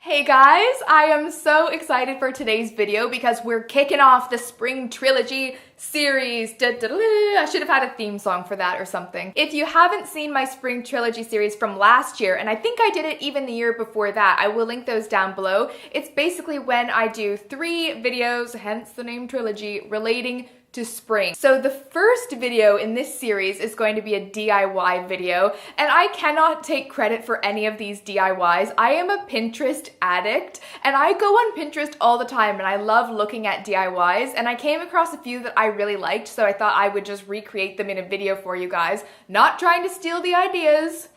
Hey guys, I am so excited for today's video because we're kicking off the Spring Trilogy series. I should have had a theme song for that or something. If you haven't seen my Spring Trilogy series from last year, and I think I did it even the year before that, I will link those down below. It's basically when I do 3 videos, hence the name Trilogy, relating to spring. So the first video in this series is going to be a DIY video, and I cannot take credit for any of these DIYs. I am a Pinterest addict, and I go on Pinterest all the time, and I love looking at DIYs, and I came across a few that I really liked, so I thought I would just recreate them in a video for you guys. Not trying to steal the ideas.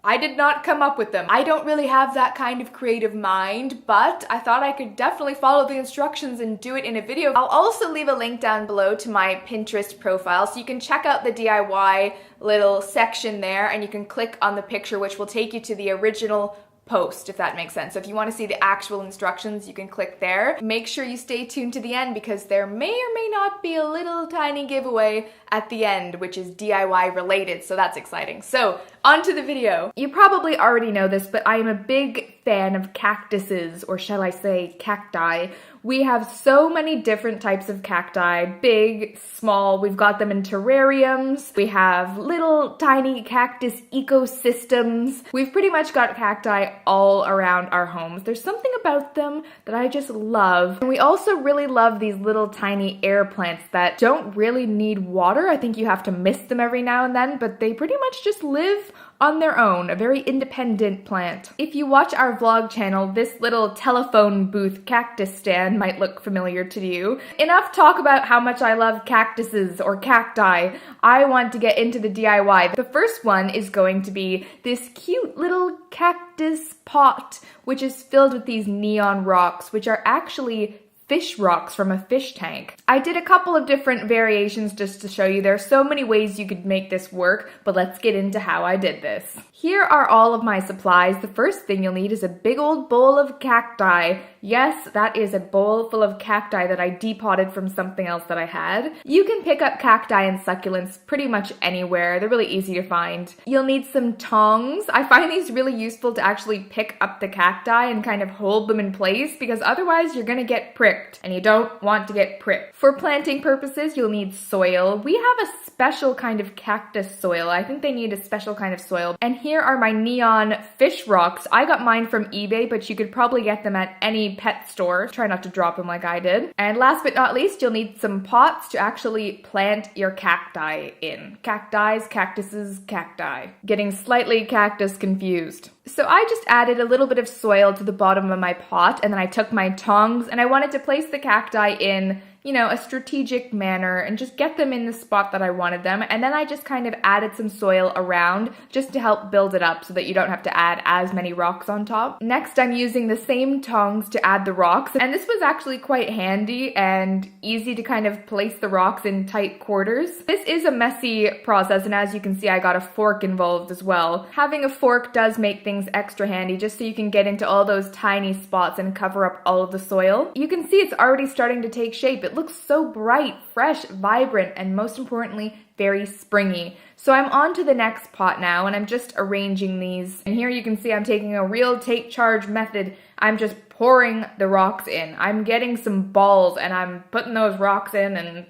I did not come up with them. I don't really have that kind of creative mind, but I thought I could definitely follow the instructions and do it in a video. I'll also leave a link down below to my Pinterest profile so you can check out the DIY little section there, and you can click on the picture which will take you to the original post, if that makes sense. So if you want to see the actual instructions, you can click there. Make sure you stay tuned to the end because there may or may not be a little tiny giveaway at the end, which is DIY related, so that's exciting. So, on to the video. You probably already know this, but I am a big fan of cactuses, or shall I say cacti. We have so many different types of cacti, big, small. We've got them in terrariums. We have little tiny cactus ecosystems. We've pretty much got cacti all around our homes. There's something about them that I just love. And we also really love these little tiny air plants that don't really need water. I think you have to mist them every now and then, but they pretty much just live on their own, a very independent plant. If you watch our vlog channel, this little telephone booth cactus stand might look familiar to you. Enough talk about how much I love cactuses or cacti. I want to get into the DIY. The first one is going to be this cute little cactus pot, which is filled with these neon rocks, which are actually fish rocks from a fish tank. I did a couple of different variations just to show you. There are so many ways you could make this work, but let's get into how I did this. Here are all of my supplies. The first thing you'll need is a big old bowl of cacti. Yes, that is a bowl full of cacti that I depotted from something else that I had. You can pick up cacti and succulents pretty much anywhere. They're really easy to find. You'll need some tongs. I find these really useful to actually pick up the cacti and kind of hold them in place because otherwise you're gonna get pricked. And you don't want to get pricked. For planting purposes, you'll need soil. We have a special kind of cactus soil. I think they need a special kind of soil. And here are my neon fish rocks. I got mine from eBay, but you could probably get them at any pet store. Try not to drop them like I did. And last but not least, you'll need some pots to actually plant your cacti in. Cacti, cactuses, cacti. Getting slightly cactus confused. So I just added a little bit of soil to the bottom of my pot, and then I took my tongs and I wanted to place the cacti in, you know, a strategic manner and just get them in the spot that I wanted them. And then I just kind of added some soil around just to help build it up so that you don't have to add as many rocks on top. Next, I'm using the same tongs to add the rocks. And this was actually quite handy and easy to kind of place the rocks in tight quarters. This is a messy process, and as you can see, I got a fork involved as well. Having a fork does make things extra handy just so you can get into all those tiny spots and cover up all of the soil. You can see it's already starting to take shape. It looks so bright, fresh, vibrant, and most importantly, very springy. So I'm on to the next pot now, and I'm just arranging these. And here you can see I'm taking a real take charge method. I'm just pouring the rocks in. I'm getting some balls, and I'm putting those rocks in, and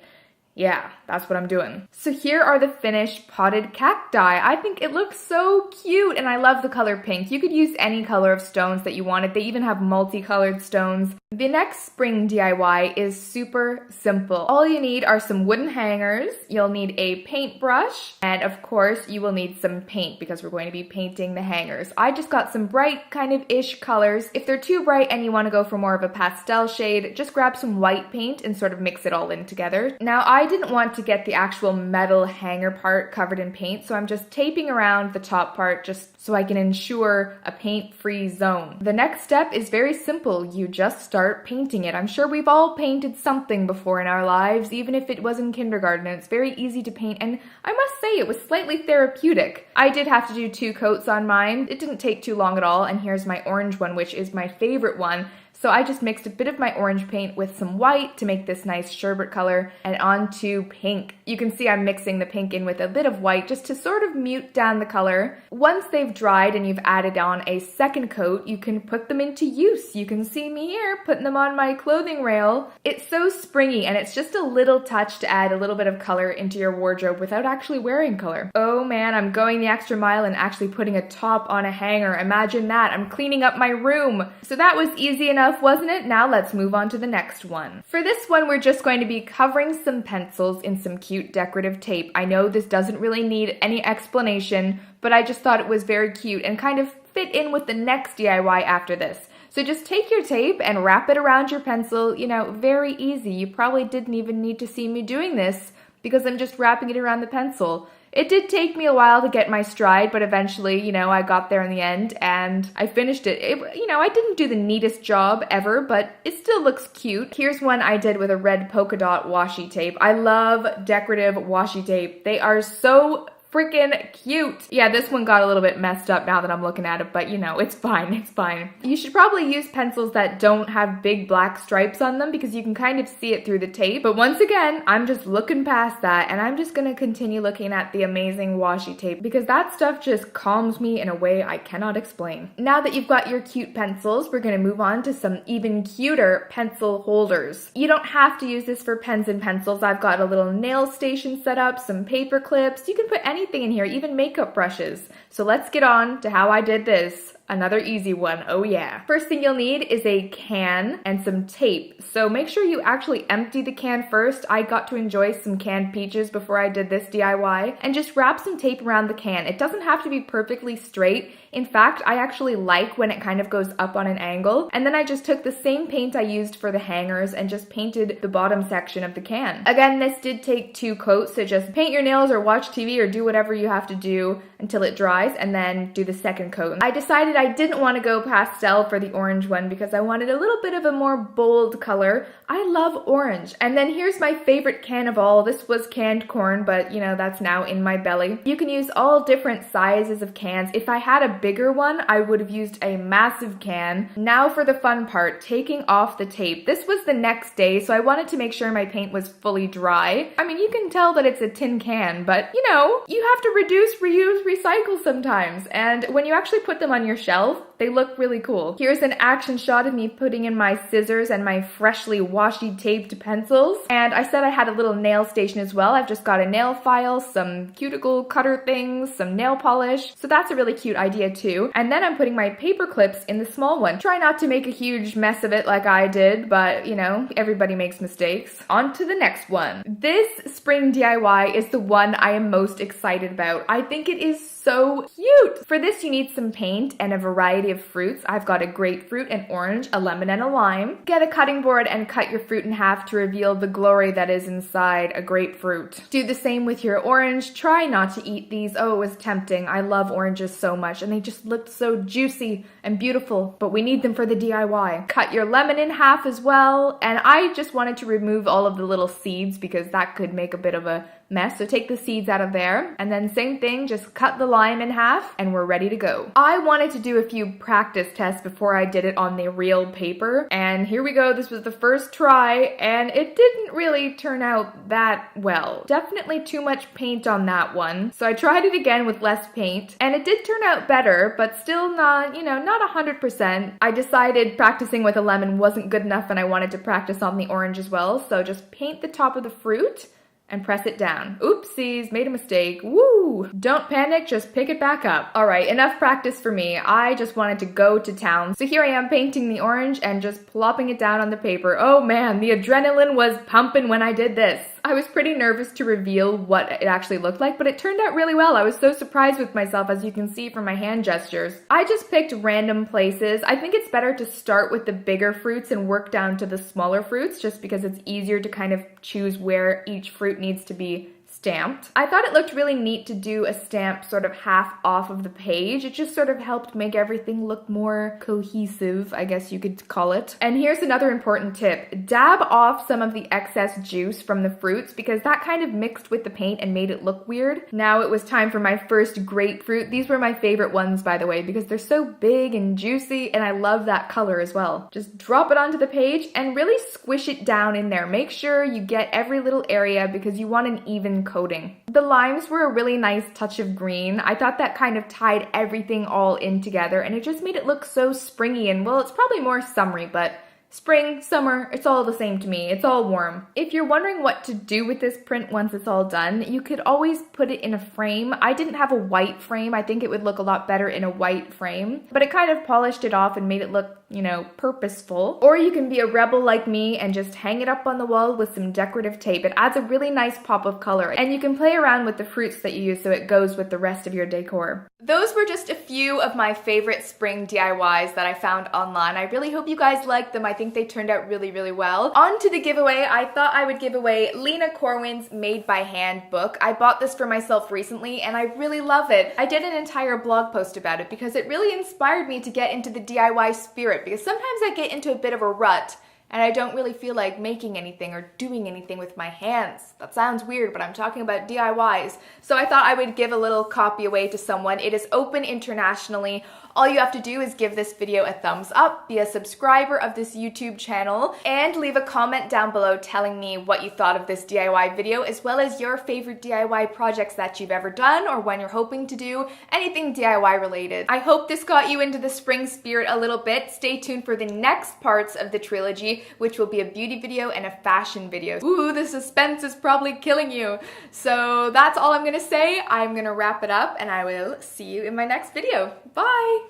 yeah, that's what I'm doing. So here are the finished potted cacti. I think it looks so cute, and I love the color pink. You could use any color of stones that you wanted. They even have multicolored stones. The next spring DIY is super simple. All you need are some wooden hangers, you'll need a paintbrush, and of course you will need some paint because we're going to be painting the hangers. I just got some bright kind of ish colors. If they're too bright and you want to go for more of a pastel shade, just grab some white paint and sort of mix it all in together. Now I didn't want to get the actual metal hanger part covered in paint, so I'm just taping around the top part just so I can ensure a paint-free zone. The next step is very simple. You just start painting it. I'm sure we've all painted something before in our lives, even if it was in kindergarten, and it's very easy to paint, and I must say it was slightly therapeutic. I did have to do 2 coats on mine. It didn't take too long at all, and here's my orange one, which is my favorite one. So I just mixed a bit of my orange paint with some white to make this nice sherbet color, and on on to pink. You can see I'm mixing the pink in with a bit of white just to sort of mute down the color. Once they've dried and you've added on a second coat, you can put them into use. You can see me here putting them on my clothing rail. It's so springy, and it's just a little touch to add a little bit of color into your wardrobe without actually wearing color. Oh man, I'm going the extra mile and actually putting a top on a hanger. Imagine that. I'm cleaning up my room. So that was easy enough, wasn't it? Now let's move on to the next one. For this one, we're just going to be covering some pencils in some cute decorative tape. I know this doesn't really need any explanation, but I just thought it was very cute and kind of fit in with the next DIY after this. So just take your tape and wrap it around your pencil, you know, very easy. You probably didn't even need to see me doing this because I'm just wrapping it around the pencil. It did take me a while to get my stride, but eventually, you know, I got there in the end and I finished it. You know, I didn't do the neatest job ever, but it still looks cute. Here's one I did with a red polka dot washi tape. I love decorative washi tape. They are so freaking cute. Yeah, this one got a little bit messed up now that I'm looking at it, but you know, it's fine, it's fine. You should probably use pencils that don't have big black stripes on them because you can kind of see it through the tape. But once again, I'm just looking past that and I'm just gonna continue looking at the amazing washi tape because that stuff just calms me in a way I cannot explain. Now that you've got your cute pencils, we're gonna move on to some even cuter pencil holders. You don't have to use this for pens and pencils. I've got a little nail station set up, some paper clips. You can put anything in here, even makeup brushes. So let's get on to how I did this. Another easy one, oh yeah. First thing you'll need is a can and some tape. So make sure you actually empty the can first. I got to enjoy some canned peaches before I did this DIY. And just wrap some tape around the can. It doesn't have to be perfectly straight. In fact, I actually like when it kind of goes up on an angle. And then I just took the same paint I used for the hangers and just painted the bottom section of the can. Again, this did take 2 coats, so just paint your nails or watch TV or do whatever you have to do until it dries and then do the second coat. I decided I didn't want to go pastel for the orange one because I wanted a little bit of a more bold color. I love orange. And then here's my favorite can of all. This was canned corn, but you know, that's now in my belly. You can use all different sizes of cans. If I had a bigger one, I would have used a massive can. Now for the fun part, taking off the tape. This was the next day, so I wanted to make sure my paint was fully dry. I mean, you can tell that it's a tin can, but you know, you have to reduce, reuse, recycle sometimes. And when you actually put them on your shelf, they look really cool. Here's an action shot of me putting in my scissors and my freshly washi taped pencils. And I said I had a little nail station as well. I've just got a nail file, some cuticle cutter things, some nail polish. So that's a really cute idea too. And then I'm putting my paper clips in the small one. Try not to make a huge mess of it like I did, but you know, everybody makes mistakes. On to the next one. This spring DIY is the one I am most excited about. I think it is so cute. For this, you need some paint and a variety of fruits. I've got a grapefruit, an orange, a lemon, and a lime. Get a cutting board and cut your fruit in half to reveal the glory that is inside a grapefruit. Do the same with your orange. Try not to eat these. Oh, it was tempting. I love oranges so much, and they just looked so juicy and beautiful, but we need them for the DIY. Cut your lemon in half as well, and I just wanted to remove all of the little seeds because that could make a bit of a mess. So take the seeds out of there, and then same thing, just cut the lime in half, and we're ready to go. I wanted to do a few practice tests before I did it on the real paper, and here we go. This was the first try, and it didn't really turn out that well. Definitely too much paint on that one. So I tried it again with less paint, and it did turn out better, but still not, you know, not 100%. I decided practicing with a lemon wasn't good enough, and I wanted to practice on the orange as well. So just paint the top of the fruit and press it down. Oopsies, made a mistake. Woo! Don't panic, just pick it back up. All right, enough practice for me. I just wanted to go to town. So here I am painting the orange and just plopping it down on the paper. Oh man, the adrenaline was pumping when I did this. I was pretty nervous to reveal what it actually looked like, but it turned out really well. I was so surprised with myself, as you can see from my hand gestures. I just picked random places. I think it's better to start with the bigger fruits and work down to the smaller fruits, just because it's easier to kind of choose where each fruit needs to be stamped. I thought it looked really neat to do a stamp sort of half off of the page. It just sort of helped make everything look more cohesive, I guess you could call it. And here's another important tip. Dab off some of the excess juice from the fruits because that kind of mixed with the paint and made it look weird. Now it was time for my first grapefruit. These were my favorite ones, by the way, because they're so big and juicy and I love that color as well. Just drop it onto the page and really squish it down in there. Make sure you get every little area because you want an even coating. The limes were a really nice touch of green. I thought that kind of tied everything all in together and it just made it look so springy and, well, it's probably more summery, but spring, summer, it's all the same to me. It's all warm. If you're wondering what to do with this print once it's all done, you could always put it in a frame. I didn't have a white frame. I think it would look a lot better in a white frame, but it kind of polished it off and made it look, you know, purposeful. Or you can be a rebel like me and just hang it up on the wall with some decorative tape. It adds a really nice pop of color and you can play around with the fruits that you use so it goes with the rest of your decor. Those were just a few of my favorite spring DIYs that I found online. I really hope you guys liked them. I think they turned out really, really well. On to the giveaway. I thought I would give away Lena Corwin's Made by Hand book. I bought this for myself recently and I really love it. I did an entire blog post about it because it really inspired me to get into the DIY spirit because sometimes I get into a bit of a rut and I don't really feel like making anything or doing anything with my hands. That sounds weird, but I'm talking about DIYs. So I thought I would give a little copy away to someone. It is open internationally. All you have to do is give this video a thumbs up, be a subscriber of this YouTube channel, and leave a comment down below telling me what you thought of this DIY video, as well as your favorite DIY projects that you've ever done or when you're hoping to do, anything DIY related. I hope this got you into the spring spirit a little bit. Stay tuned for the next parts of the trilogy, which will be a beauty video and a fashion video. Ooh, the suspense is probably killing you. So that's all I'm gonna say. I'm gonna wrap it up and I will see you in my next video. Bye!